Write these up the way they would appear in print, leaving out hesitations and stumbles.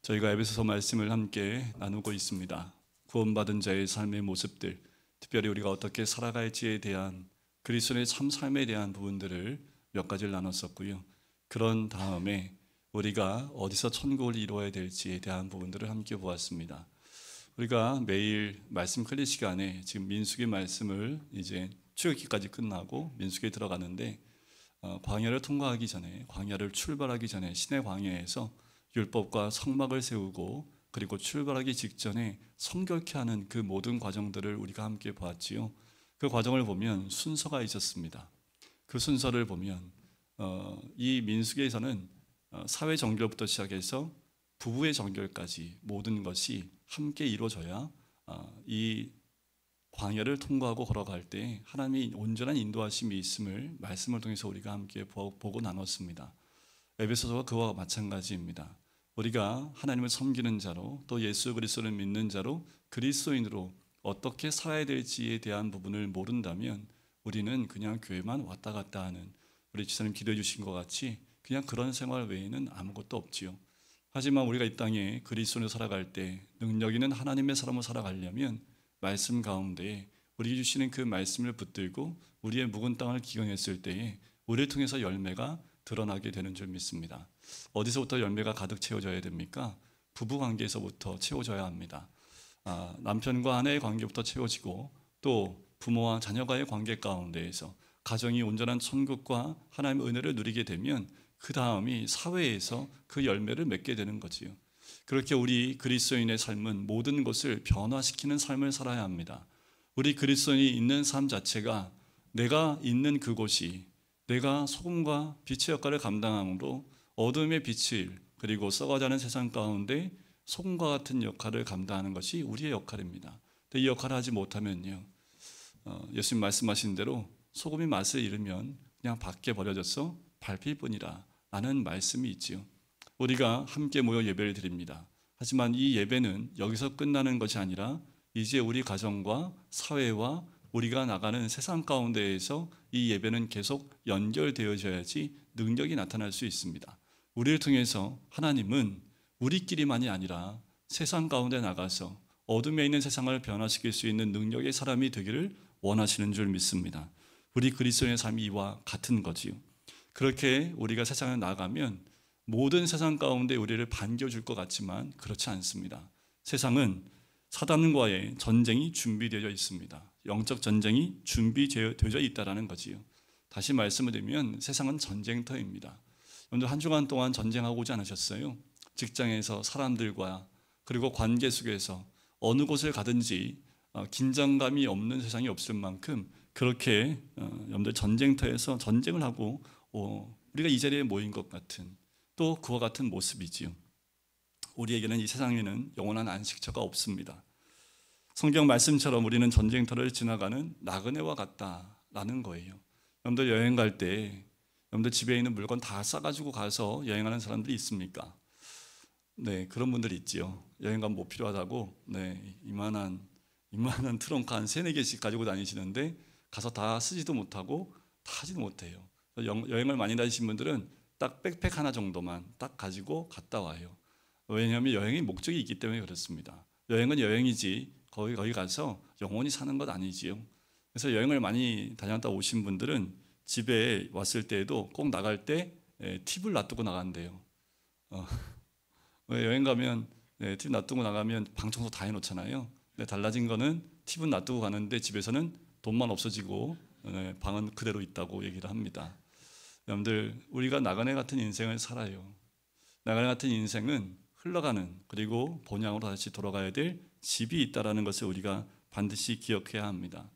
저희가 에베소서 말씀을 함께 나누고 있습니다. 구원받은 자의 삶의 모습들, 특별히 우리가 어떻게 살아갈지에 대한 그리스도의 참 삶에 대한 부분들을 몇 가지를 나눴었고요. 그런 다음에 우리가 어디서 천국을 이루어야 될지에 대한 부분들을 함께 보았습니다. 우리가 매일 말씀 클리 시간에 지금 민수기 말씀을 이제 출애굽기까지 끝나고 민수기에 들어가는데 광야를 통과하기 전에, 광야를 출발하기 전에 시내 광야에서 율법과 성막을 세우고 그리고 출발하기 직전에 성결케 하는 그 모든 과정들을 우리가 함께 보았지요. 그 과정을 보면 순서가 있었습니다. 그 순서를 보면 이 민수기에서는 사회 정결부터 시작해서 부부의 정결까지 모든 것이 함께 이루어져야 이 광야를 통과하고 걸어갈 때 하나님의 온전한 인도하심이 있음을 말씀을 통해서 우리가 함께 보고 나눴습니다. 에베소서가 그와 마찬가지입니다. 우리가 하나님을 섬기는 자로 또 예수 그리스도를 믿는 자로 그리스도인으로 어떻게 살아야 될지에 대한 부분을 모른다면 우리는 그냥 교회만 왔다 갔다 하는, 우리 지사님 기도해 주신 것 같이 그냥 그런 생활 외에는 아무것도 없지요. 하지만 우리가 이 땅에 그리스도인으로 살아갈 때 능력 있는 하나님의 사람으로 살아가려면 말씀 가운데 우리에게 주시는 그 말씀을 붙들고 우리의 묵은 땅을 기경했을 때에 우리를 통해서 열매가 드러나게 되는 줄 믿습니다. 어디서부터 열매가 가득 채워져야 됩니까? 부부 관계에서부터 채워져야 합니다. 남편과 아내의 관계부터 채워지고 또 부모와 자녀와의 관계 가운데에서 가정이 온전한 천국과 하나님의 은혜를 누리게 되면 그 다음이 사회에서 그 열매를 맺게 되는 거지요. 그렇게 우리 그리스도인의 삶은 모든 것을 변화시키는 삶을 살아야 합니다. 우리 그리스도인이 있는 삶 자체가 내가 있는 그곳이 내가 소금과 빛의 역할을 감당함으로 어둠의 빛을 그리고 썩어가는 세상 가운데 소금과 같은 역할을 감당하는 것이 우리의 역할입니다. 이 역할을 하지 못하면요, 예수님 말씀하신 대로 소금이 맛을 잃으면 그냥 밖에 버려져서 밟힐 뿐이라 라는 말씀이 있지요. 우리가 함께 모여 예배를 드립니다. 하지만 이 예배는 여기서 끝나는 것이 아니라 이제 우리 가정과 사회와 우리가 나가는 세상 가운데에서 이 예배는 계속 연결되어져야지 능력이 나타날 수 있습니다. 우리를 통해서 하나님은 우리끼리만이 아니라 세상 가운데 나가서 어둠에 있는 세상을 변화시킬 수 있는 능력의 사람이 되기를 원하시는 줄 믿습니다. 우리 그리스도인의 삶이 이와 같은 거지요. 그렇게 우리가 세상에 나가면 모든 세상 가운데 우리를 반겨줄 것 같지만 그렇지 않습니다. 세상은 사단과의 전쟁이 준비되어 있습니다. 영적 전쟁이 준비되어 있다는 거지요. 다시 말씀을 드리면 세상은 전쟁터입니다. 여러분들 한 주간 동안 전쟁하고 오지 않으셨어요? 직장에서 사람들과 그리고 관계 속에서 어느 곳을 가든지 긴장감이 없는 세상이 없을 만큼 그렇게 여러분들 전쟁터에서 전쟁을 하고 우리가 이 자리에 모인 것 같은 또 그와 같은 모습이지요. 우리에게는 이 세상에는 영원한 안식처가 없습니다. 성경 말씀처럼 우리는 전쟁터를 지나가는 나그네와 같다라는 거예요. 여러분들 여행 갈 때 여러분들 집에 있는 물건 다 싸가지고 가서 여행하는 사람들이 있습니까? 네, 그런 분들이 있지요. 여행 가면 뭐 필요하다고 이만한 트렁크 한 3-4개씩 가지고 다니시는데 가서 다 쓰지도 못하고 다 하지도 못해요. 여행을 많이 다니신 분들은 딱 백팩 하나 정도만 딱 가지고 갔다 와요. 왜냐하면 여행의 목적이 있기 때문에 그렇습니다. 여행은 여행이지 거기 가서 영원히 사는 것 아니지요. 그래서 여행을 많이 다녔다 오신 분들은 집에 왔을 때에도 꼭 나갈 때 팁을 놔두고 나간대요. 여행 가면 팁 놔두고 나가면 방 청소 다 해놓잖아요. 근데 달라진 거는 팁은 놔두고 가는데 집에서는 돈만 없어지고 방은 그대로 있다고 얘기를 합니다. 여러분들 우리가 나그네 같은 인생을 살아요. 나그네 같은 인생은 흘러가는 그리고 본향으로 다시 돌아가야 될 집이 있다는 것을 우리가 반드시 기억해야 합니다.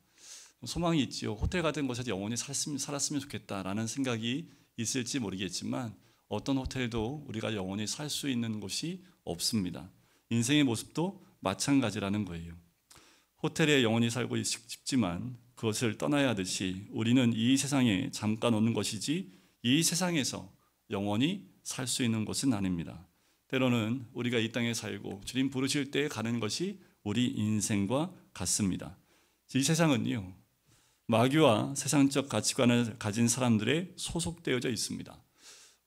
소망이 있지요. 호텔 같은 곳에서 영원히 살았으면 좋겠다라는 생각이 있을지 모르겠지만 어떤 호텔도 우리가 영원히 살 수 있는 곳이 없습니다. 인생의 모습도 마찬가지라는 거예요. 호텔에 영원히 살고 싶지만 그것을 떠나야 하듯이 우리는 이 세상에 잠깐 오는 것이지 이 세상에서 영원히 살 수 있는 곳은 아닙니다. 때로는 우리가 이 땅에 살고 주님 부르실 때 가는 것이 우리 인생과 같습니다. 이 세상은요, 마귀와 세상적 가치관을 가진 사람들의 소속되어져 있습니다.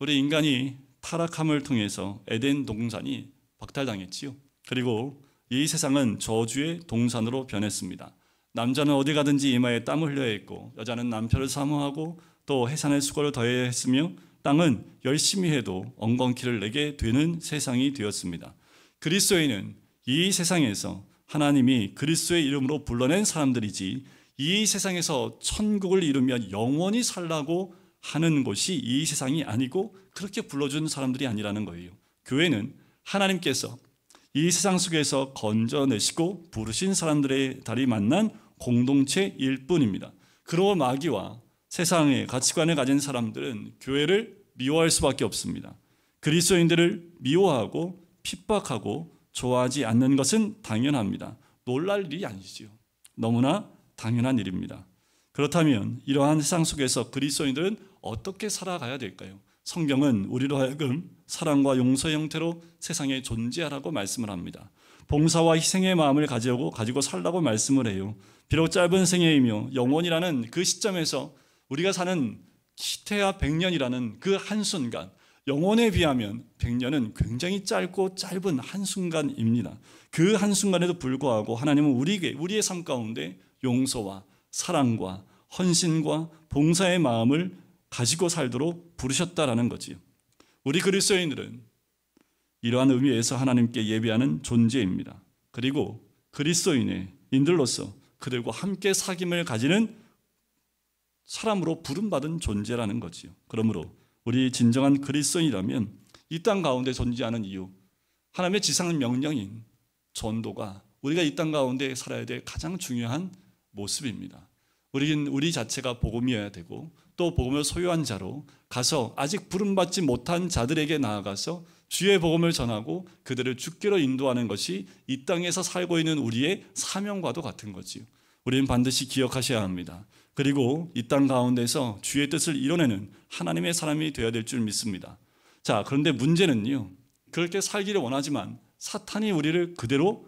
우리 인간이 타락함을 통해서 에덴 동산이 박탈당했지요. 그리고 이 세상은 저주의 동산으로 변했습니다. 남자는 어디 가든지 이마에 땀을 흘려야 했고, 여자는 남편을 사모하고 또 해산의 수고를 더해야 했으며, 땅은 열심히 해도 엉겅퀴를 내게 되는 세상이 되었습니다. 그리스도인은 이 세상에서 하나님이 그리스도의 이름으로 불러낸 사람들이지, 이 세상에서 천국을 이루며 영원히 살라고 하는 곳이 이 세상이 아니고 그렇게 불러준 사람들이 아니라는 거예요. 교회는 하나님께서 이 세상 속에서 건져내시고 부르신 사람들의 달이 만난 공동체일 뿐입니다. 그러고 마귀와 세상의 가치관을 가진 사람들은 교회를 미워할 수밖에 없습니다. 그리스도인들을 미워하고 핍박하고 좋아하지 않는 것은 당연합니다. 놀랄 일이 아니지요. 너무나 당연한 일입니다. 그렇다면 이러한 세상 속에서 그리스도인들은 어떻게 살아가야 될까요? 성경은 우리로 하여금 사랑과 용서의 형태로 세상에 존재하라고 말씀을 합니다. 봉사와 희생의 마음을 가지고 살라고 말씀을 해요. 비록 짧은 생애이며 영원이라는 그 시점에서 우리가 사는 시태와 100년이라는 그 한순간, 영원에 비하면 100년은 굉장히 짧고 짧은 한순간입니다. 그 한순간에도 불구하고 하나님은 우리의 삶 가운데 용서와 사랑과 헌신과 봉사의 마음을 가지고 살도록 부르셨다라는 거지요. 우리 그리스도인들은 이러한 의미에서 하나님께 예배하는 존재입니다. 그리고 그리스도인의 인들로서 그들과 함께 사귐을 가지는 사람으로 부름받은 존재라는 거지요. 그러므로 우리 진정한 그리스도인이라면 이 땅 가운데 존재하는 이유, 하나님의 지상 명령인 전도가 우리가 이 땅 가운데 살아야 될 가장 중요한 모습입니다. 우리 자체가 복음이어야 되고, 또 복음을 소유한 자로 가서 아직 부름받지 못한 자들에게 나아가서 주의 복음을 전하고 그들을 주께로 인도하는 것이 이 땅에서 살고 있는 우리의 사명과도 같은 거지요. 우리는 반드시 기억하셔야 합니다. 그리고 이 땅 가운데서 주의 뜻을 이뤄내는 하나님의 사람이 되어야 될 줄 믿습니다. 자, 그런데 문제는요, 그렇게 살기를 원하지만 사탄이 우리를 그대로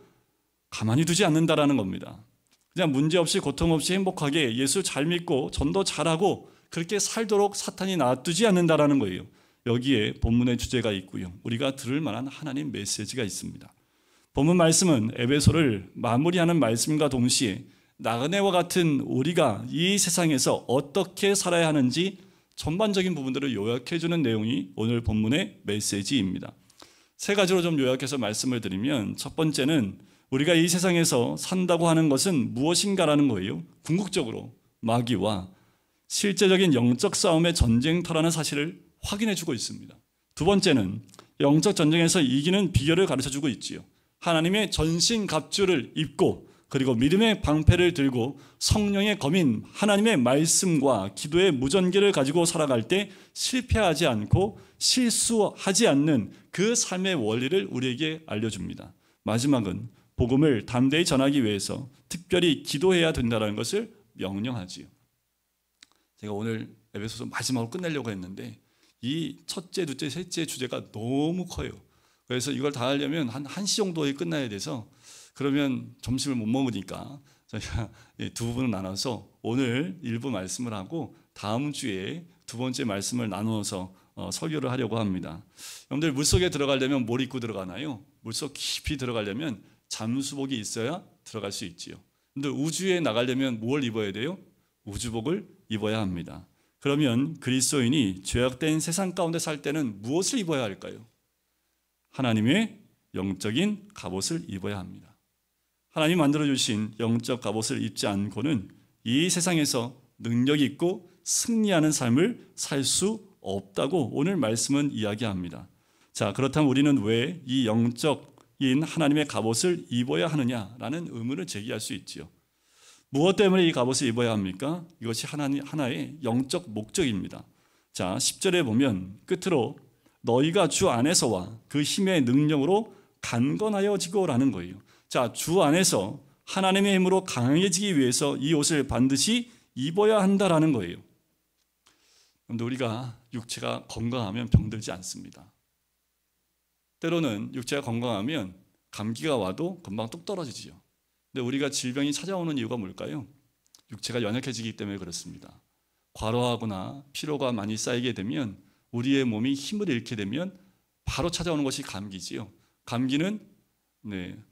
가만히 두지 않는다라는 겁니다. 그냥 문제없이 고통 없이 행복하게 예수 잘 믿고 전도 잘하고 그렇게 살도록 사탄이 놔두지 않는다라는 거예요. 여기에 본문의 주제가 있고요, 우리가 들을 만한 하나님 메시지가 있습니다. 본문 말씀은 에베소를 마무리하는 말씀과 동시에 나그네와 같은 우리가 이 세상에서 어떻게 살아야 하는지 전반적인 부분들을 요약해주는 내용이 오늘 본문의 메시지입니다. 세 가지로 좀 요약해서 말씀을 드리면, 첫 번째는 우리가 이 세상에서 산다고 하는 것은 무엇인가라는 거예요. 궁극적으로 마귀와 실제적인 영적 싸움의 전쟁터라는 사실을 확인해주고 있습니다. 두 번째는 영적 전쟁에서 이기는 비결을 가르쳐주고 있지요. 하나님의 전신갑주를 입고 그리고 믿음의 방패를 들고 성령의 검인 하나님의 말씀과 기도의 무전기를 가지고 살아갈 때 실패하지 않고 실수하지 않는 그 삶의 원리를 우리에게 알려줍니다. 마지막은 복음을 담대히 전하기 위해서 특별히 기도해야 된다는 것을 명령하지요. 제가 오늘 에베소서 마지막으로 끝내려고 했는데 이 첫째, 둘째, 셋째 주제가 너무 커요. 그래서 이걸 다 하려면 한 1시 정도에 끝나야 돼서, 그러면 점심을 못 먹으니까 저희가 두 부분을 나눠서 오늘 일부 말씀을 하고 다음 주에 두 번째 말씀을 나누어서 설교를 하려고 합니다. 여러분들 물속에 들어가려면 뭘 입고 들어가나요? 물속 깊이 들어가려면 잠수복이 있어야 들어갈 수 있지요. 근데 우주에 나가려면 뭘 입어야 돼요? 우주복을 입어야 합니다. 그러면 그리스도인이 죄악된 세상 가운데 살 때는 무엇을 입어야 할까요? 하나님의 영적인 갑옷을 입어야 합니다. 하나님 만들어주신 영적 갑옷을 입지 않고는 이 세상에서 능력 있고 승리하는 삶을 살 수 없다고 오늘 말씀은 이야기합니다. 자, 그렇다면 우리는 왜 이 영적인 하나님의 갑옷을 입어야 하느냐라는 의문을 제기할 수 있지요. 무엇 때문에 이 갑옷을 입어야 합니까? 이것이 하나의 영적 목적입니다. 자, 10절에 보면 끝으로 너희가 주 안에서와 그 힘의 능력으로 강건하여지고라는 거예요. 자, 주 안에서 하나님의 힘으로 강해지기 위해서 이 옷을 반드시 입어야 한다라는 거예요. 그런데 우리가 육체가 건강하면 병들지 않습니다. 때로는 육체가 건강하면 감기가 와도 금방 뚝 떨어지지요. 근데 우리가 질병이 찾아오는 이유가 뭘까요? 육체가 연약해지기 때문에 그렇습니다. 과로하거나 피로가 많이 쌓이게 되면 우리의 몸이 힘을 잃게 되면 바로 찾아오는 것이 감기지요. 감기는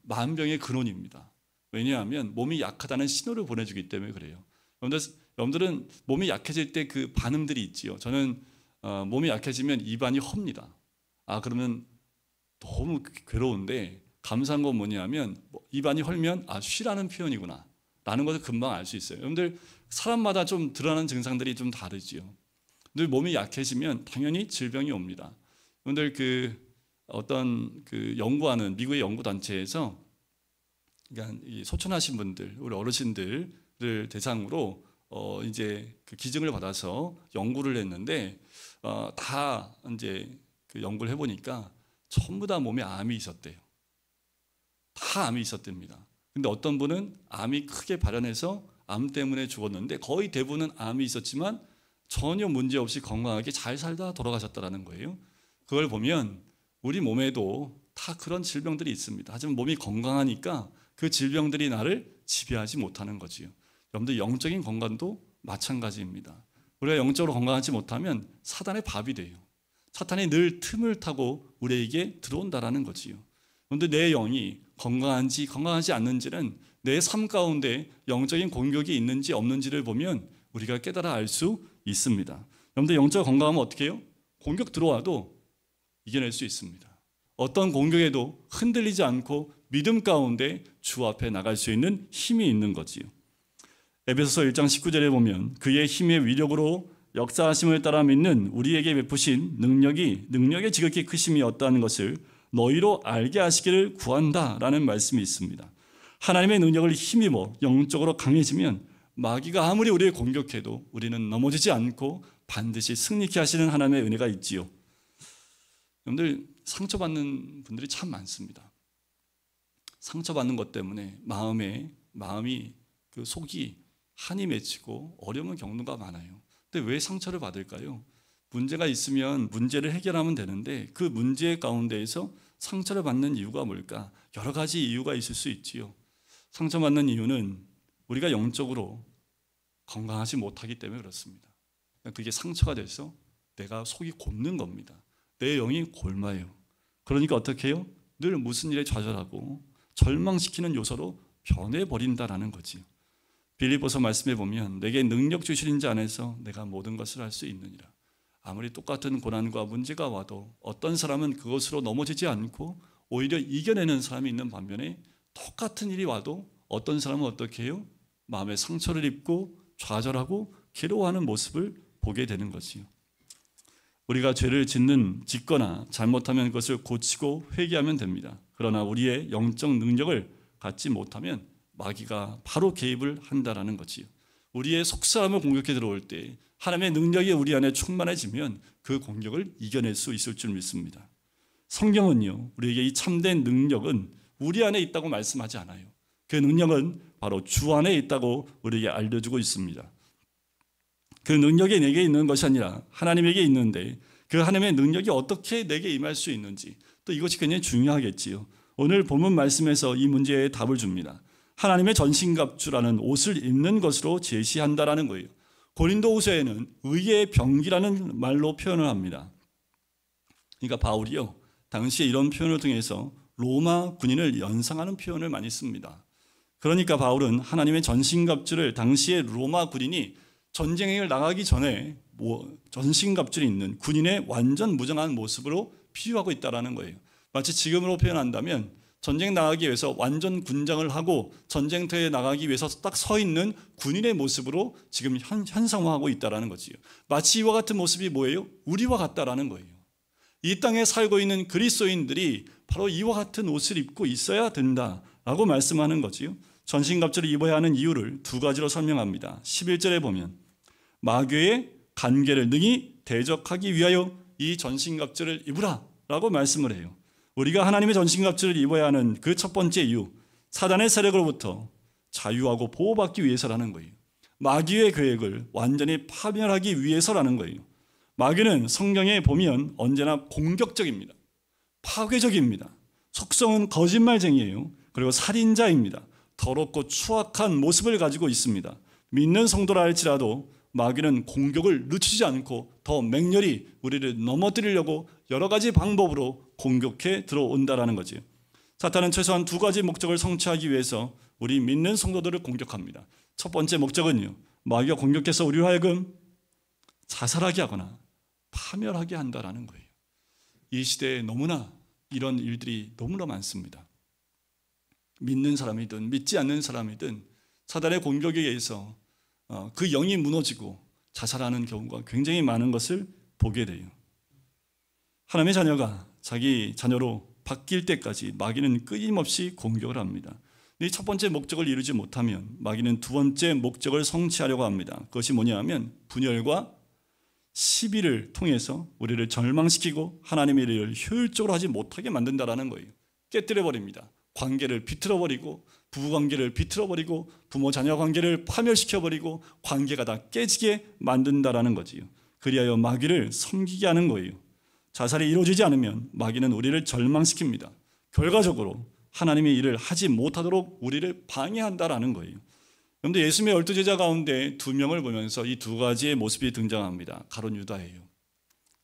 만병의 근원입니다. 왜냐하면 몸이 약하다는 신호를 보내주기 때문에 그래요. 여러분들은 몸이 약해질 때 그 반응들이 있지요. 저는 몸이 약해지면 입안이 헙니다. 그러면 너무 괴로운데 감사한 건 뭐냐면 입안이 헐면 쉬라는 표현이구나 라는 것을 금방 알 수 있어요. 여러분들 사람마다 좀 드러나는 증상들이 좀 다르지요. 늘 몸이 약해지면 당연히 질병이 옵니다. 여러분들 어떤 연구하는 미국의 연구 단체에서 그러니까 이 소천하신 분들, 우리 어르신들을 대상으로 이제 그 기증을 받아서 연구를 했는데 다 이제 그 연구를 해보니까 전부 다 몸에 암이 있었대요. 다 암이 있었답니다. 근데 어떤 분은 암이 크게 발현해서 암 때문에 죽었는데 거의 대부분은 암이 있었지만 전혀 문제 없이 건강하게 잘 살다 돌아가셨다는 거예요. 그걸 보면 우리 몸에도 다 그런 질병들이 있습니다. 하지만 몸이 건강하니까 그 질병들이 나를 지배하지 못하는 거지요. 여러분들 영적인 건강도 마찬가지입니다. 우리가 영적으로 건강하지 못하면 사단의 밥이 돼요. 사탄이 늘 틈을 타고 우리에게 들어온다라는 거지요. 그런데 내 영이 건강한지 건강하지 않는지는 내 삶 가운데 영적인 공격이 있는지 없는지를 보면 우리가 깨달아 알 수 있습니다. 여러분들 영적 건강하면 어떻게 해요? 공격 들어와도 이겨낼 수 있습니다. 어떤 공격에도 흔들리지 않고 믿음 가운데 주 앞에 나갈 수 있는 힘이 있는 거지요. 에베소서 1장 19절에 보면 그의 힘의 위력으로 역사하심을 따라 믿는 우리에게 베푸신 능력의 지극히 크심이 어떠한 것을 너희로 알게 하시기를 구한다라는 말씀이 있습니다. 하나님의 능력을 힘입어 영적으로 강해지면 마귀가 아무리 우리를 공격해도 우리는 넘어지지 않고 반드시 승리케 하시는 하나님의 은혜가 있지요. 여러분들 상처받는 분들이 참 많습니다. 상처받는 것 때문에 마음이 그 속이 한이 맺히고 어려움을 겪는 거 많아요. 근데 왜 상처를 받을까요? 문제가 있으면 문제를 해결하면 되는데 그 문제 가운데에서 상처를 받는 이유가 뭘까? 여러 가지 이유가 있을 수 있지요. 상처받는 이유는 우리가 영적으로 건강하지 못하기 때문에 그렇습니다. 그게 상처가 돼서 내가 속이 곪는 겁니다. 내 영이 곪아요. 그러니까 어떻게 해요? 늘 무슨 일에 좌절하고 절망시키는 요소로 변해버린다라는 거지요. 빌립보서 말씀해 보면 내게 능력 주시는 자 안에서 내가 모든 것을 할 수 있느니라. 아무리 똑같은 고난과 문제가 와도 어떤 사람은 그것으로 넘어지지 않고 오히려 이겨내는 사람이 있는 반면에 똑같은 일이 와도 어떤 사람은 어떻게 해요? 마음에 상처를 입고 좌절하고 괴로워하는 모습을 보게 되는 것이요. 우리가 죄를 짓거나 잘못하면 그것을 고치고 회개하면 됩니다. 그러나 우리의 영적 능력을 갖지 못하면 마귀가 바로 개입을 한다라는 거지요. 우리의 속사함을 공격해 들어올 때 하나님의 능력이 우리 안에 충만해지면 그 공격을 이겨낼 수 있을 줄 믿습니다. 성경은요, 우리에게 이 참된 능력은 우리 안에 있다고 말씀하지 않아요. 그 능력은 바로 주 안에 있다고 우리에게 알려주고 있습니다. 그 능력이 내게 있는 것이 아니라 하나님에게 있는데 그 하나님의 능력이 어떻게 내게 임할 수 있는지 또 이것이 굉장히 중요하겠지요. 오늘 본문 말씀에서 이 문제에 답을 줍니다. 하나님의 전신갑주라는 옷을 입는 것으로 제시한다라는 거예요. 고린도후서에는 의의 병기라는 말로 표현을 합니다. 그러니까 바울이요, 당시에 이런 표현을 통해서 로마 군인을 연상하는 표현을 많이 씁니다. 그러니까 바울은 하나님의 전신갑주를 당시에 로마 군인이 전쟁을 나가기 전에 전신갑주를 입는 군인의 완전 무장한 모습으로 비유하고 있다는 거예요. 마치 지금으로 표현한다면 전쟁 나가기 위해서 완전 군장을 하고 전쟁터에 나가기 위해서 딱 서 있는 군인의 모습으로 지금 현상화하고 있다는 거지요. 마치 이와 같은 모습이 뭐예요? 우리와 같다라는 거예요. 이 땅에 살고 있는 그리스도인들이 바로 이와 같은 옷을 입고 있어야 된다라고 말씀하는 거지요. 전신갑주를 입어야 하는 이유를 두 가지로 설명합니다. 11절에 보면 마귀의 간계를 능히 대적하기 위하여 이 전신갑주를 입으라 라고 말씀을 해요. 우리가 하나님의 전신갑주를 입어야 하는 그 첫 번째 이유, 사단의 세력으로부터 자유하고 보호받기 위해서라는 거예요. 마귀의 계획을 완전히 파멸하기 위해서라는 거예요. 마귀는 성경에 보면 언제나 공격적입니다. 파괴적입니다. 속성은 거짓말쟁이에요. 그리고 살인자입니다. 더럽고 추악한 모습을 가지고 있습니다. 믿는 성도라 할지라도 마귀는 공격을 늦추지 않고 더 맹렬히 우리를 넘어뜨리려고 여러 가지 방법으로 공격해 들어온다라는 거지요. 사탄은 최소한 두 가지 목적을 성취하기 위해서 우리 믿는 성도들을 공격합니다. 첫 번째 목적은요, 마귀가 공격해서 우리로 하여금 자살하게 하거나 파멸하게 한다라는 거예요. 이 시대에 너무나 이런 일들이 너무나 많습니다. 믿는 사람이든 믿지 않는 사람이든 사단의 공격에 의해서 그 영이 무너지고 자살하는 경우가 굉장히 많은 것을 보게 돼요. 하나님의 자녀가 자기 자녀로 바뀔 때까지 마귀는 끊임없이 공격을 합니다. 이 첫 번째 목적을 이루지 못하면 마귀는 두 번째 목적을 성취하려고 합니다. 그것이 뭐냐 하면 분열과 시비를 통해서 우리를 절망시키고 하나님의 일을 효율적으로 하지 못하게 만든다라는 거예요. 깨뜨려버립니다. 관계를 비틀어버리고, 부부관계를 비틀어버리고, 부모 자녀 관계를 파멸시켜버리고 관계가 다 깨지게 만든다라는 거지요. 그리하여 마귀를 섬기게 하는 거예요. 자살이 이루어지지 않으면 마귀는 우리를 절망시킵니다. 결과적으로 하나님의 일을 하지 못하도록 우리를 방해한다라는 거예요. 그런데 예수님의 12제자 가운데 2명을 보면서 이 두 가지의 모습이 등장합니다. 가룟 유다예요.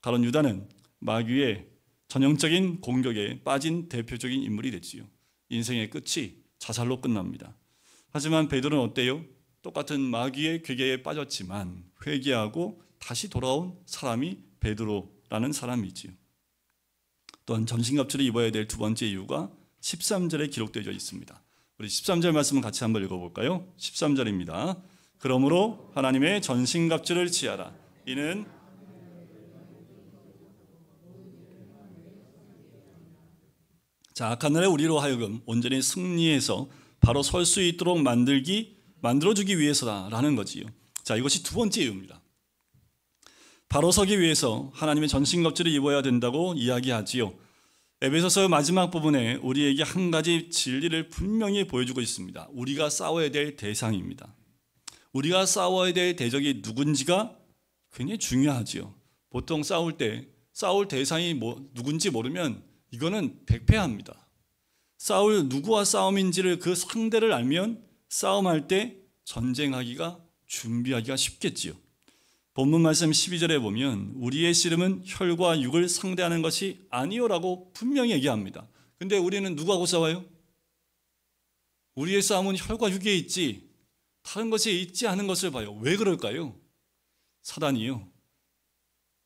가룟 유다는 마귀의 전형적인 공격에 빠진 대표적인 인물이 됐지요. 인생의 끝이 자살로 끝납니다. 하지만 베드로는 어때요? 똑같은 마귀의 괴계에 빠졌지만 회개하고 다시 돌아온 사람이 베드로라는 사람이지요. 또한 전신갑주를 입어야 될 두 번째 이유가 13절에 기록되어 있습니다. 우리 13절 말씀을 같이 한번 읽어볼까요? 13절입니다. 그러므로 하나님의 전신갑주를 취하라. 이는 자, 악한 날에 우리로 하여금 온전히 승리해서 바로 설 수 있도록 만들어주기 위해서다라는 거지요. 자, 이것이 두 번째 이유입니다. 바로 서기 위해서 하나님의 전신갑주를 입어야 된다고 이야기하지요. 에베소서 마지막 부분에 우리에게 한 가지 진리를 분명히 보여주고 있습니다. 우리가 싸워야 될 대상입니다. 우리가 싸워야 될 대적이 누군지가 굉장히 중요하지요. 보통 싸울 때 싸울 대상이 누군지 모르면 이거는 백패합니다. 누구와 싸움인지를 그 상대를 알면 싸움할 때 전쟁하기가 준비하기가 쉽겠지요. 본문 말씀 12절에 보면 우리의 씨름은 혈과 육을 상대하는 것이 아니오라고 분명히 얘기합니다. 근데 우리는 누구하고 싸워요? 우리의 싸움은 혈과 육에 있지 다른 것에 있지 않은 것을 봐요. 왜 그럴까요? 사단이요,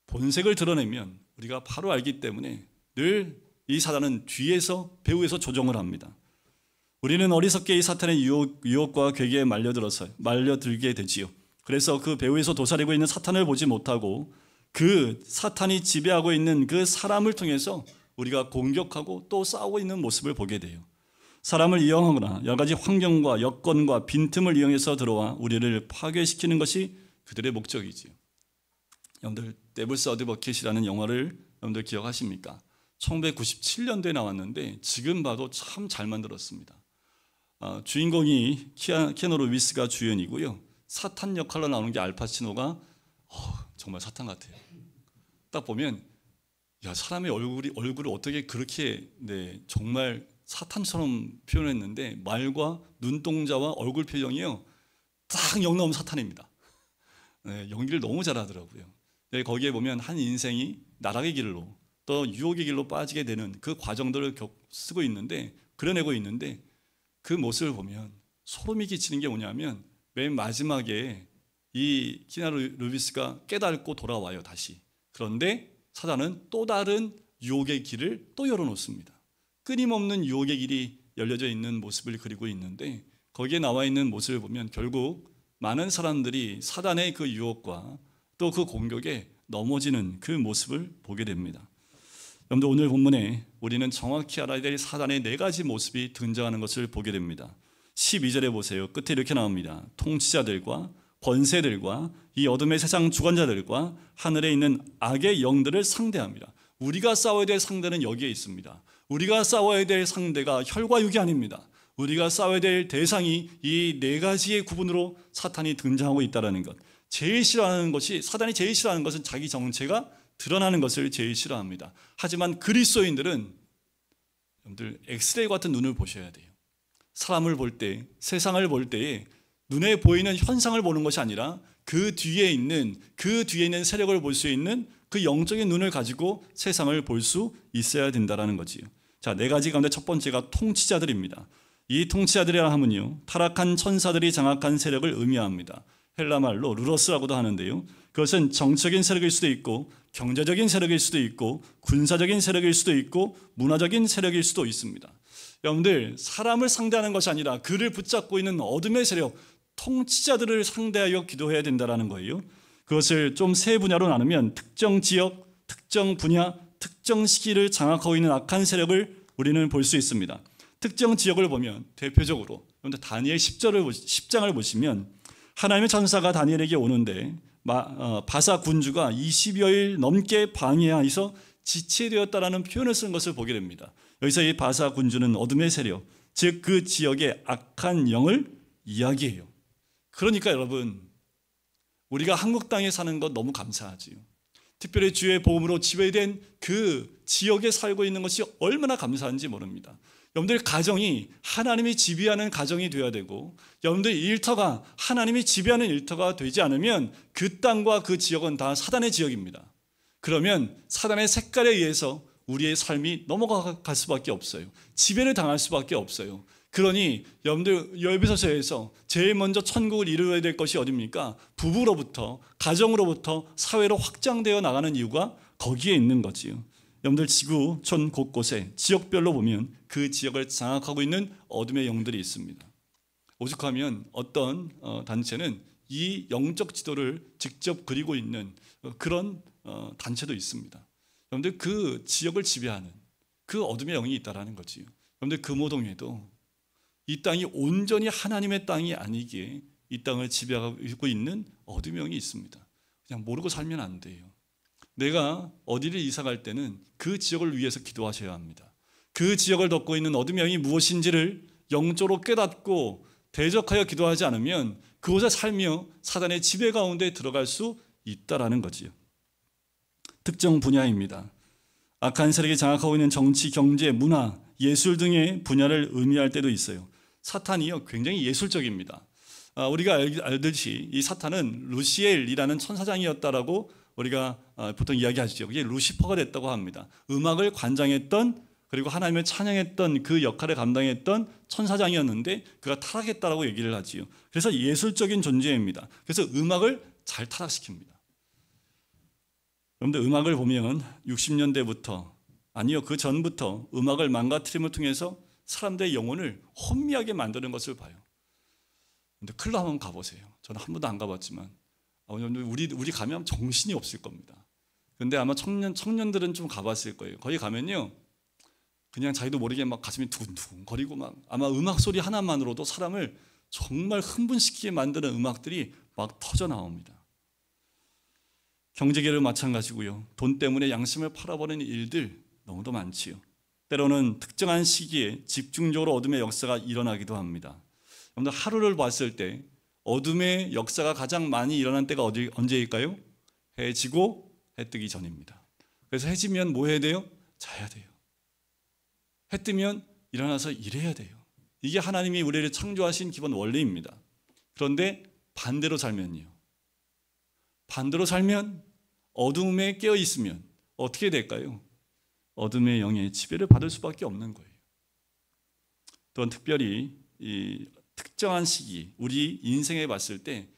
본색을 드러내면 우리가 바로 알기 때문에 늘 이 사단은 뒤에서 배후에서 조종을 합니다. 우리는 어리석게 이 사탄의 유혹과 괴계에 말려들게 되지요. 그래서 그 배후에서 도사리고 있는 사탄을 보지 못하고 그 사탄이 지배하고 있는 그 사람을 통해서 우리가 공격하고 또 싸우고 있는 모습을 보게 돼요. 사람을 이용하거나 여러 가지 환경과 여건과 빈틈을 이용해서 들어와 우리를 파괴시키는 것이 그들의 목적이지요. 여러분들 데블스 어드버킷이라는 영화를 여러분들 기억하십니까? 1997년도에 나왔는데 지금 봐도 참 잘 만들었습니다. 주인공이 키아누 리브스가 주연이고요. 사탄 역할로 나오는 게 알파치노가 정말 사탄 같아요. 딱 보면 야, 사람의 얼굴을 어떻게 그렇게 정말 사탄처럼 표현했는데 말과 눈동자와 얼굴 표정이요 딱 영 나오면 사탄입니다. 연기를 너무 잘하더라고요. 거기에 보면 한 인생이 나락의 길로 또 유혹의 길로 빠지게 되는 그 과정들을 그려내고 있는데 그 모습을 보면 소름이 끼치는 게 뭐냐면 맨 마지막에 이 키아누 리브스가 깨닫고 돌아와요, 다시. 그런데 사단은 또 다른 유혹의 길을 또 열어놓습니다. 끊임없는 유혹의 길이 열려져 있는 모습을 그리고 있는데 거기에 나와 있는 모습을 보면 결국 많은 사람들이 사단의 그 유혹과 또 그 공격에 넘어지는 그 모습을 보게 됩니다. 여러분들 오늘 본문에 우리는 정확히 알아야 될 사단의 4가지 모습이 등장하는 것을 보게 됩니다. 12절에 보세요. 끝에 이렇게 나옵니다. 통치자들과 권세들과 이 어둠의 세상 주관자들과 하늘에 있는 악의 영들을 상대합니다. 우리가 싸워야 될 상대는 여기에 있습니다. 우리가 싸워야 될 상대가 혈과 육이 아닙니다. 우리가 싸워야 될 대상이 이 4가지의 구분으로 사탄이 등장하고 있다는 것. 사단이 제일 싫어하는 것은 자기 정체가 드러나는 것을 제일 싫어합니다. 하지만 그리스도인들은 여러분들 엑스레이 같은 눈을 보셔야 돼요. 사람을 볼 때, 세상을 볼 때에 눈에 보이는 현상을 보는 것이 아니라 그 뒤에 있는 세력을 볼 수 있는 그 영적인 눈을 가지고 세상을 볼 수 있어야 된다는 거지요. 자, 네 가지 가운데 첫 번째가 통치자들입니다. 이 통치자들이라 하면요, 타락한 천사들이 장악한 세력을 의미합니다. 헬라 말로 루러스라고도 하는데요, 그것은 정치적인 세력일 수도 있고 경제적인 세력일 수도 있고 군사적인 세력일 수도 있고 문화적인 세력일 수도 있습니다. 여러분들, 사람을 상대하는 것이 아니라 그를 붙잡고 있는 어둠의 세력, 통치자들을 상대하여 기도해야 된다는 거예요. 그것을 좀 세 분야로 나누면 특정 지역, 특정 분야, 특정 시기를 장악하고 있는 악한 세력을 우리는 볼 수 있습니다. 특정 지역을 보면 대표적으로 다니엘 10장을 보시면 하나님의 천사가 다니엘에게 오는데 바사 군주가 20여일 넘게 방해하여서 지체되었다라는 표현을 쓴 것을 보게 됩니다. 여기서 이 바사 군주는 어둠의 세력, 즉 그 지역의 악한 영을 이야기해요. 그러니까 여러분, 우리가 한국 땅에 사는 것 너무 감사하지요. 특별히 주의 복음으로 지배된 그 지역에 살고 있는 것이 얼마나 감사한지 모릅니다. 여러분들 가정이 하나님이 지배하는 가정이 되어야 되고, 여러분들 일터가 하나님이 지배하는 일터가 되지 않으면 그 땅과 그 지역은 다 사단의 지역입니다. 그러면 사단의 색깔에 의해서 우리의 삶이 넘어갈 수밖에 없어요. 지배를 당할 수밖에 없어요. 그러니 여러분들 에베소서에서 제일 먼저 천국을 이루어야 될 것이 어디입니까? 부부로부터, 가정으로부터 사회로 확장되어 나가는 이유가 거기에 있는 거지요. 여러분들 지구촌 곳곳에 지역별로 보면 그 지역을 장악하고 있는 어둠의 영들이 있습니다. 오죽하면 어떤 단체는 이 영적 지도를 직접 그리고 있는 그런 단체도 있습니다. 여러분들 그 지역을 지배하는 그 어둠의 영이 있다라는 거지요. 여러분들 금호동에도 이 땅이 온전히 하나님의 땅이 아니기에 이 땅을 지배하고 있는 어둠의 영이 있습니다. 그냥 모르고 살면 안 돼요. 내가 어디를 이사 갈 때는 그 지역을 위해서 기도하셔야 합니다. 그 지역을 덮고 있는 어둠의 영이 무엇인지를 영적으로 깨닫고 대적하여 기도하지 않으면 그곳에 살며 사단의 지배 가운데 들어갈 수 있다라는 거지요. 특정 분야입니다. 악한 세력이 장악하고 있는 정치, 경제, 문화, 예술 등의 분야를 의미할 때도 있어요. 사탄이요, 굉장히 예술적입니다. 우리가 알듯이 이 사탄은 루시엘이라는 천사장이었다라고 우리가 보통 이야기하시죠. 그게 루시퍼가 됐다고 합니다. 음악을 관장했던, 그리고 하나님을 찬양했던 그 역할을 감당했던 천사장이었는데 그가 타락했다라고 얘기를 하지요. 그래서 예술적인 존재입니다. 그래서 음악을 잘 타락시킵니다. 여러분들 음악을 보면 60년대부터, 아니요, 그 전부터 음악을 망가뜨림을 통해서 사람들의 영혼을 혼미하게 만드는 것을 봐요. 근데 클럽 한번 가보세요. 저는 한 번도 안 가봤지만 우리 가면 정신이 없을 겁니다. 근데 아마 청년들은 좀 가봤을 거예요. 거기 가면요, 그냥 자기도 모르게 막 가슴이 두근두근 거리고 막 아마 음악 소리 하나만으로도 사람을 정말 흥분시키게 만드는 음악들이 막 터져 나옵니다. 경제계를 마찬가지고요. 돈 때문에 양심을 팔아버리는 일들 너무도 많지요. 때로는 특정한 시기에 집중적으로 어둠의 역사가 일어나기도 합니다. 여러분들 하루를 봤을 때 어둠의 역사가 가장 많이 일어난 때가 언제일까요? 해 지고 해 뜨기 전입니다. 그래서 해 지면 뭐 해야 돼요? 자야 돼요. 해 뜨면 일어나서 일해야 돼요. 이게 하나님이 우리를 창조하신 기본 원리입니다. 그런데 반대로 살면요. 반대로 살면, 어둠에 깨어 있으면 어떻게 될까요? 어둠의 영의 지배를 받을 수밖에 없는 거예요. 또한 특별히 이 특정한 시기, 우리 인생에 봤을 때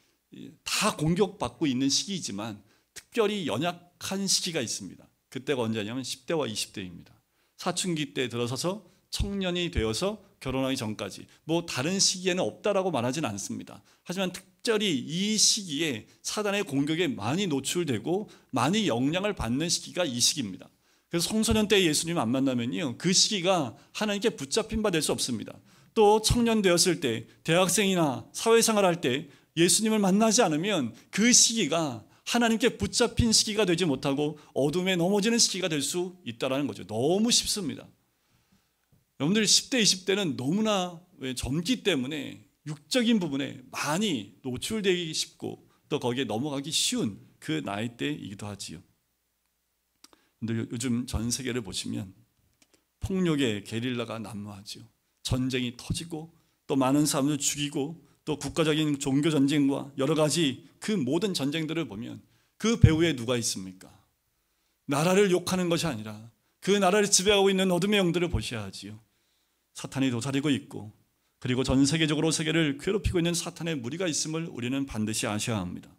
다 공격받고 있는 시기이지만 특별히 연약한 시기가 있습니다. 그때가 언제냐면 10대와 20대입니다. 사춘기 때 들어서서 청년이 되어서 결혼하기 전까지, 뭐 다른 시기에는 없다라고 말하지는 않습니다. 하지만 특별히 이 시기에 사단의 공격에 많이 노출되고 많이 영향을 받는 시기가 이 시기입니다. 그래서 청소년 때 예수님 안 만나면요, 그 시기가 하나님께 붙잡힌 바 될 수 없습니다. 또 청년 되었을 때, 대학생이나 사회생활 할 때 예수님을 만나지 않으면 그 시기가 하나님께 붙잡힌 시기가 되지 못하고 어둠에 넘어지는 시기가 될 수 있다는 거죠. 너무 쉽습니다. 여러분들 10대, 20대는 너무나 젊기 때문에 육적인 부분에 많이 노출되기 쉽고 또 거기에 넘어가기 쉬운 그 나이대이기도 하지요. 근데 요즘 전 세계를 보시면 폭력의 게릴라가 난무하지요. 전쟁이 터지고 또 많은 사람을 죽이고 또 국가적인 종교 전쟁과 여러 가지 그 모든 전쟁들을 보면 그 배후에 누가 있습니까? 나라를 욕하는 것이 아니라 그 나라를 지배하고 있는 어둠의 영들을 보셔야 하지요. 사탄이 도사리고 있고 그리고 전 세계적으로 세계를 괴롭히고 있는 사탄의 무리가 있음을 우리는 반드시 아셔야 합니다.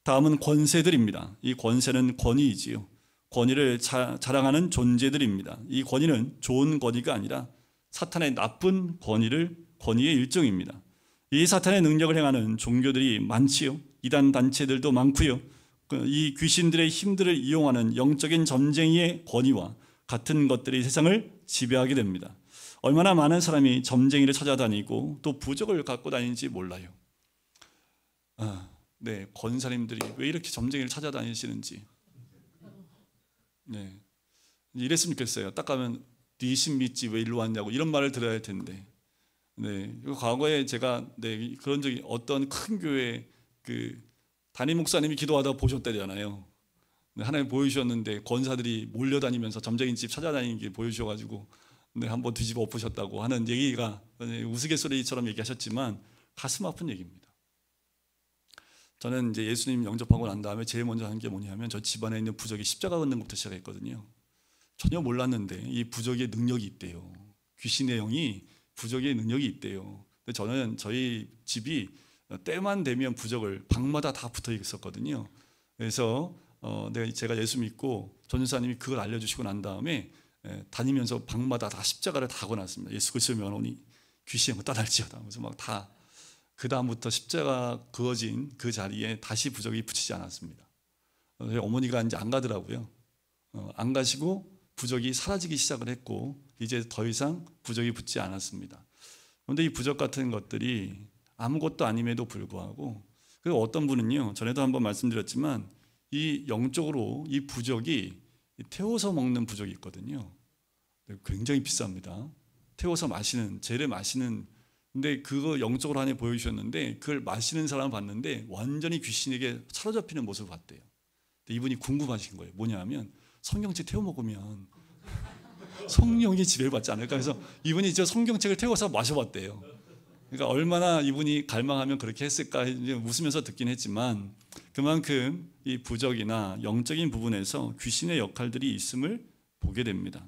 다음은 권세들입니다. 이 권세는 권위이지요. 권위를 자랑하는 존재들입니다. 이 권위는 좋은 권위가 아니라 사탄의 나쁜 권위의 일종입니다. 이 사탄의 능력을 행하는 종교들이 많지요. 이단 단체들도 많고요. 이 귀신들의 힘들을 이용하는 영적인 점쟁이의 권위와 같은 것들이 세상을 지배하게 됩니다. 얼마나 많은 사람이 점쟁이를 찾아다니고 또 부적을 갖고 다니는지 몰라요. 네, 권사님들이 왜 이렇게 점쟁이를 찾아다니시는지. 네, 이랬으면 좋겠어요. 딱 가면 네 신 믿지 왜 일로 왔냐고 이런 말을 들어야 할 텐데. 네, 과거에 제가 그런 적이 어떤 큰 교회 그 담임 목사님이 기도하다 보셨다잖아요. 하나님 보여주셨는데 권사들이 몰려다니면서 점쟁이 집 찾아다니는 게 보여주셔가지고 한번 뒤집어 엎으셨다고 하는 얘기가 우스갯소리처럼 얘기하셨지만 가슴 아픈 얘기입니다. 저는 이제 예수님 영접하고 난 다음에 제일 먼저 한 게 뭐냐면 저 집안에 있는 부적이 십자가 걷는 것부터 시작했거든요. 전혀 몰랐는데 이 부적의 능력이 있대요. 귀신의 영이 부적의 능력이 있대요. 근데 저는 저희 집이 때만 되면 부적을 방마다 다 붙어 있었거든요. 그래서 제가 예수 믿고 전도사님이 그걸 알려주시고 난 다음에 다니면서 방마다 다 십자가를 다 걸어놨습니다. 예수 그리스도의 명하노니 귀신을 따달지어다. 그래서 막 다 그 다음부터 십자가 그어진 그 자리에 다시 부적이 붙이지 않았습니다. 어머니가 이제 안 가더라고요. 안 가시고 부적이 사라지기 시작을 했고 이제 더 이상 부적이 붙지 않았습니다. 그런데 이 부적 같은 것들이 아무것도 아님에도 불구하고 그리고 어떤 분은요, 전에도 한번 말씀드렸지만 이 영적으로 이 부적이 태워서 먹는 부적이 있거든요. 굉장히 비쌉니다. 태워서 마시는, 재래 마시는. 근데 그거 영적으로 하나 보여주셨는데 그걸 마시는 사람을 봤는데 완전히 귀신에게 사로잡히는 모습을 봤대요. 근데 이분이 궁금하신 거예요. 뭐냐면 성경책 태워 먹으면 성령이 지배를 받지 않을까 해서 이분이 저 성경책을 태워서 마셔봤대요. 그러니까 얼마나 이분이 갈망하면 그렇게 했을까 이제 웃으면서 듣긴 했지만 그만큼 이 부적이나 영적인 부분에서 귀신의 역할들이 있음을 보게 됩니다.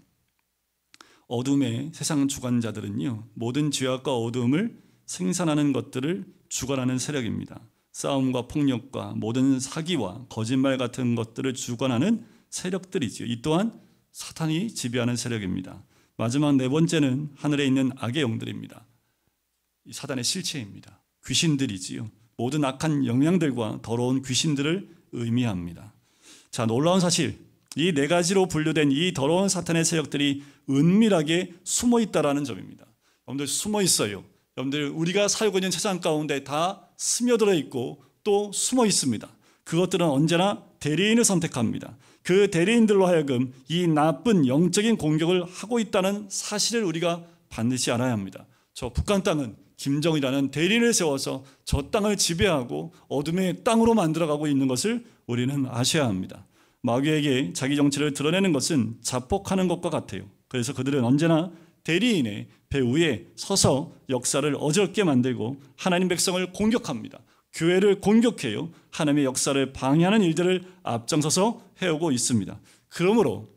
어둠의 세상 주관자들은요, 모든 죄악과 어둠을 생산하는 것들을 주관하는 세력입니다. 싸움과 폭력과 모든 사기와 거짓말 같은 것들을 주관하는 세력들이죠. 이 또한 사탄이 지배하는 세력입니다. 마지막 네 번째는 하늘에 있는 악의 영들입니다. 이 사단의 실체입니다. 귀신들이지요. 모든 악한 영향들과 더러운 귀신들을 의미합니다. 자, 놀라운 사실, 이 네 가지로 분류된 이 더러운 사탄의 세력들이 은밀하게 숨어 있다라는 점입니다. 여러분들 숨어 있어요. 여러분들 우리가 살고 있는 세상 가운데 다 스며들어 있고 또 숨어 있습니다. 그것들은 언제나 대리인을 선택합니다. 그 대리인들로 하여금 이 나쁜 영적인 공격을 하고 있다는 사실을 우리가 반드시 알아야 합니다. 저 북한 땅은 김정이라는 대리인을 세워서 저 땅을 지배하고 어둠의 땅으로 만들어가고 있는 것을 우리는 아셔야 합니다. 마귀에게 자기 정체를 드러내는 것은 자폭하는 것과 같아요. 그래서 그들은 언제나 대리인의 배후에 서서 역사를 어지럽게 만들고 하나님 백성을 공격합니다. 교회를 공격해요. 하나님의 역사를 방해하는 일들을 앞장서서 해오고 있습니다. 그러므로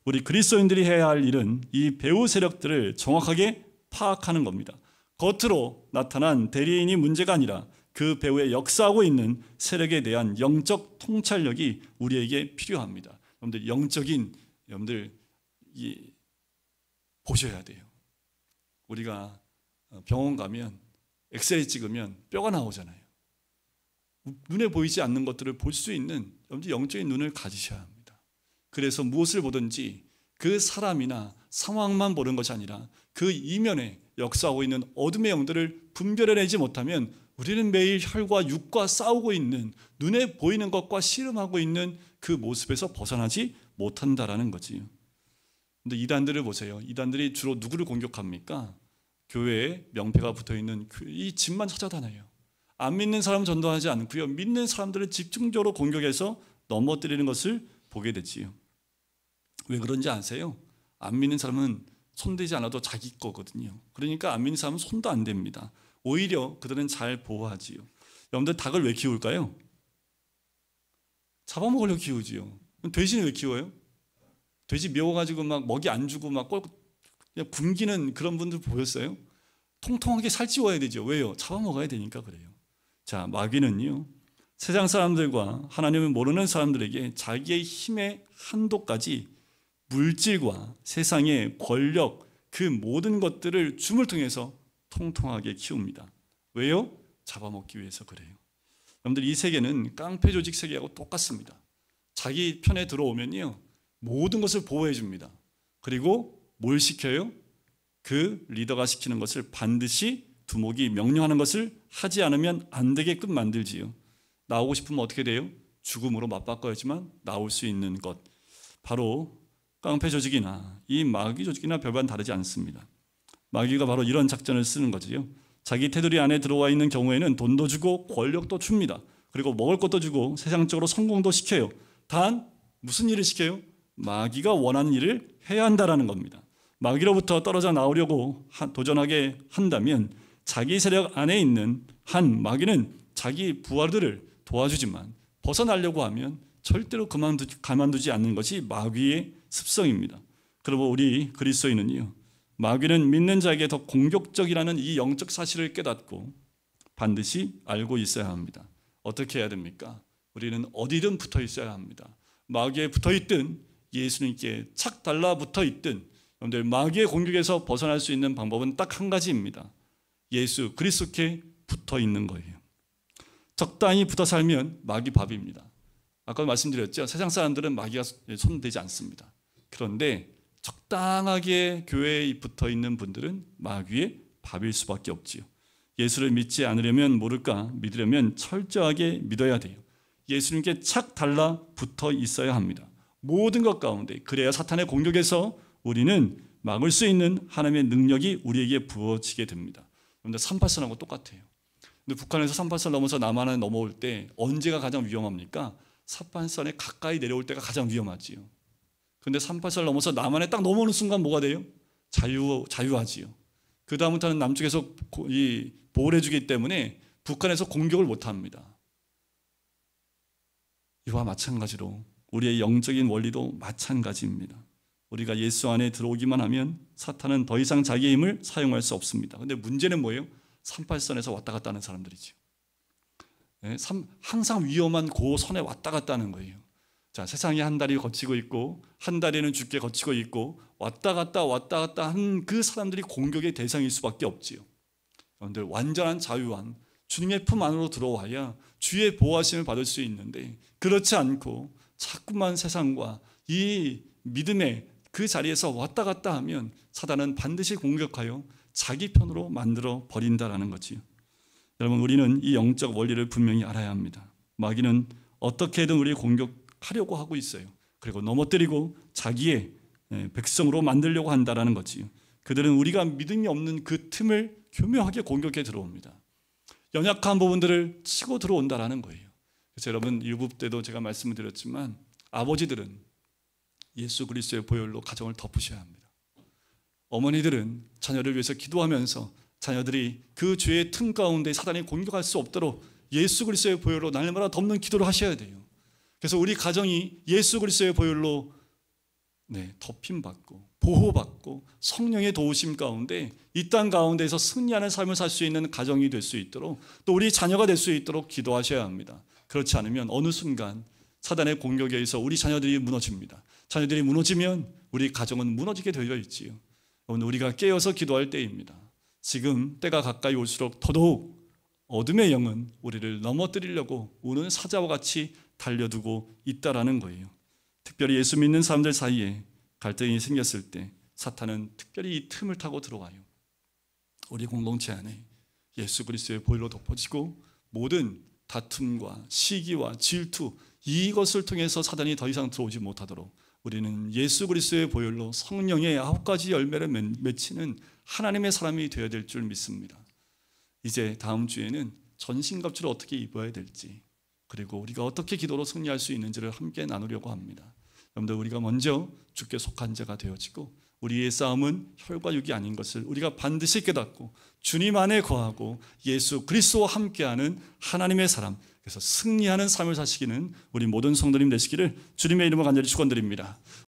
우리 그리스도인들이 해야 할 일은 이 배후 세력들을 정확하게 파악하는 겁니다. 겉으로 나타난 대리인이 문제가 아니라 그 배후에 역사하고 있는 세력에 대한 영적 통찰력이 우리에게 필요합니다. 여러분들 영적인 여러분들 보셔야 돼요. 우리가 병원 가면 엑스레이 찍으면 뼈가 나오잖아요. 눈에 보이지 않는 것들을 볼 수 있는 여러분들 영적인 눈을 가지셔야 합니다. 그래서 무엇을 보든지 그 사람이나 상황만 보는 것이 아니라 그 이면에 역사하고 있는 어둠의 영들을 분별해내지 못하면 우리는 매일 혈과 육과 싸우고 있는 눈에 보이는 것과 씨름하고 있는 그 모습에서 벗어나지 못한다라는 거지요. 근데 이단들을 보세요. 이단들이 주로 누구를 공격합니까? 교회에 명패가 붙어있는 이 집만 찾아다녀요. 안 믿는 사람은 전도하지 않고요. 믿는 사람들을 집중적으로 공격해서 넘어뜨리는 것을 보게 되지요. 왜 그런지 아세요? 안 믿는 사람은 손대지 않아도 자기 거거든요. 그러니까 안 믿는 사람은 손도 안 댑니다. 오히려 그들은 잘 보호하지요. 여러분들 닭을 왜 키울까요? 잡아먹으려고 키우지요. 돼지는 왜 키워요? 돼지 미워가지고 막 먹이 안 주고 막 그냥 굶기는 그런 분들 보였어요? 통통하게 살찌워야 되죠. 왜요? 잡아먹어야 되니까 그래요. 자, 마귀는요, 세상 사람들과 하나님을 모르는 사람들에게 자기의 힘의 한도까지 물질과 세상의 권력, 그 모든 것들을 줌을 통해서 통통하게 키웁니다. 왜요? 잡아먹기 위해서 그래요. 여러분들, 이 세계는 깡패 조직 세계하고 똑같습니다. 자기 편에 들어오면요, 모든 것을 보호해 줍니다. 그리고 뭘 시켜요? 그 리더가 시키는 것을 반드시 두목이 명령하는 것을 하지 않으면 안 되게끔 만들지요. 나오고 싶으면 어떻게 돼요? 죽음으로 맞바꿔야지만 나올 수 있는 것. 바로 깡패 조직이나 이 마귀 조직이나 별반 다르지 않습니다. 마귀가 바로 이런 작전을 쓰는 거지요. 자기 테두리 안에 들어와 있는 경우에는 돈도 주고 권력도 줍니다. 그리고 먹을 것도 주고 세상적으로 성공도 시켜요. 단 무슨 일을 시켜요? 마귀가 원하는 일을 해야 한다라는 겁니다. 마귀로부터 떨어져 나오려고 도전하게 한다면 자기 세력 안에 있는 한 마귀는 자기 부하들을 도와주지만 벗어나려고 하면 절대로 가만두지 않는 것이 마귀의 습성입니다. 그리고 우리 그리스도인은요, 마귀는 믿는 자에게 더 공격적이라는 이 영적 사실을 깨닫고 반드시 알고 있어야 합니다. 어떻게 해야 됩니까? 우리는 어디든 붙어 있어야 합니다. 마귀에 붙어 있든 예수님께 착 달라붙어 있든, 여러분들, 마귀의 공격에서 벗어날 수 있는 방법은 딱 한 가지입니다. 예수 그리스도께 붙어 있는 거예요. 적당히 붙어 살면 마귀 밥입니다. 아까 말씀드렸죠. 세상 사람들은 마귀가 손대지 않습니다. 그런데 적당하게 교회에 붙어 있는 분들은 마귀의 밥일 수밖에 없지요. 예수를 믿지 않으려면 모를까, 믿으려면 철저하게 믿어야 돼요. 예수님께 착 달라붙어 있어야 합니다. 모든 것 가운데. 그래야 사탄의 공격에서 우리는 막을 수 있는 하나님의 능력이 우리에게 부어지게 됩니다. 여러분들, 38선하고 똑같아요. 근데 북한에서 38선 넘어서 남한에 넘어올 때 언제가 가장 위험합니까? 38선에 가까이 내려올 때가 가장 위험하지요. 근데 38선을 넘어서 남한에 딱 넘어오는 순간 뭐가 돼요? 자유하지요. 그 다음부터는 남쪽에서 보호를 해주기 때문에 북한에서 공격을 못합니다. 이와 마찬가지로 우리의 영적인 원리도 마찬가지입니다. 우리가 예수 안에 들어오기만 하면 사탄은 더 이상 자기의 힘을 사용할 수 없습니다. 근데 문제는 뭐예요? 38선에서 왔다 갔다 하는 사람들이죠. 항상 위험한 그 선에 왔다 갔다 하는 거예요. 자, 세상이 한 다리 거치고 있고 한 다리는 죽게 거치고 있고 왔다 갔다 한 그 사람들이 공격의 대상일 수밖에 없지요. 여러분들, 완전한 자유한 주님의 품 안으로 들어와야 주의 보호하심을 받을 수 있는데, 그렇지 않고 자꾸만 세상과 이 믿음의 그 자리에서 왔다 갔다 하면 사단은 반드시 공격하여 자기 편으로 만들어 버린다라는 거지요. 여러분, 우리는 이 영적 원리를 분명히 알아야 합니다. 마귀는 어떻게든 우리를 공격하려고 하고 있어요. 그리고 넘어뜨리고 자기의 백성으로 만들려고 한다라는 거지요. 그들은 우리가 믿음이 없는 그 틈을 교묘하게 공격해 들어옵니다. 연약한 부분들을 치고 들어온다라는 거예요. 그래서 여러분, 일부 때도 제가 말씀을 드렸지만 아버지들은 예수 그리스도의 보혈로 가정을 덮으셔야 합니다. 어머니들은 자녀를 위해서 기도하면서 자녀들이 그 죄의 틈 가운데 사단이 공격할 수 없도록 예수 그리스도의 보혈로 날마다 덮는 기도를 하셔야 돼요. 그래서 우리 가정이 예수 그리스도의 보혈로 덮임받고 보호받고 성령의 도우심 가운데 이 땅 가운데에서 승리하는 삶을 살 수 있는 가정이 될 수 있도록, 또 우리 자녀가 될 수 있도록 기도하셔야 합니다. 그렇지 않으면 어느 순간 사단의 공격에 의해서 우리 자녀들이 무너집니다. 자녀들이 무너지면 우리 가정은 무너지게 되어 있지요. 오늘 우리가 깨어서 기도할 때입니다. 지금 때가 가까이 올수록 더더욱 어둠의 영은 우리를 넘어뜨리려고 우는 사자와 같이 달려두고 있다라는 거예요. 특별히 예수 믿는 사람들 사이에 갈등이 생겼을 때 사탄은 특별히 이 틈을 타고 들어와요. 우리 공동체 안에 예수 그리스도의 보혈로 덮어지고 모든 다툼과 시기와 질투, 이것을 통해서 사단이 더 이상 들어오지 못하도록 우리는 예수 그리스도의 보혈로 성령의 9가지 열매를 맺히는 하나님의 사람이 되어야 될 줄 믿습니다. 이제 다음 주에는 전신갑주를 어떻게 입어야 될지, 그리고 우리가 어떻게 기도로 승리할 수 있는지를 함께 나누려고 합니다. 여러분들, 우리가 먼저 주께 속한 자가 되어지고 우리의 싸움은 혈과 육이 아닌 것을 우리가 반드시 깨닫고 주님 안에 거하고 예수 그리스도와 함께하는 하나님의 사람, 그래서 승리하는 삶을 사시기는 우리 모든 성도님 되시기를 주님의 이름으로 간절히 축원드립니다.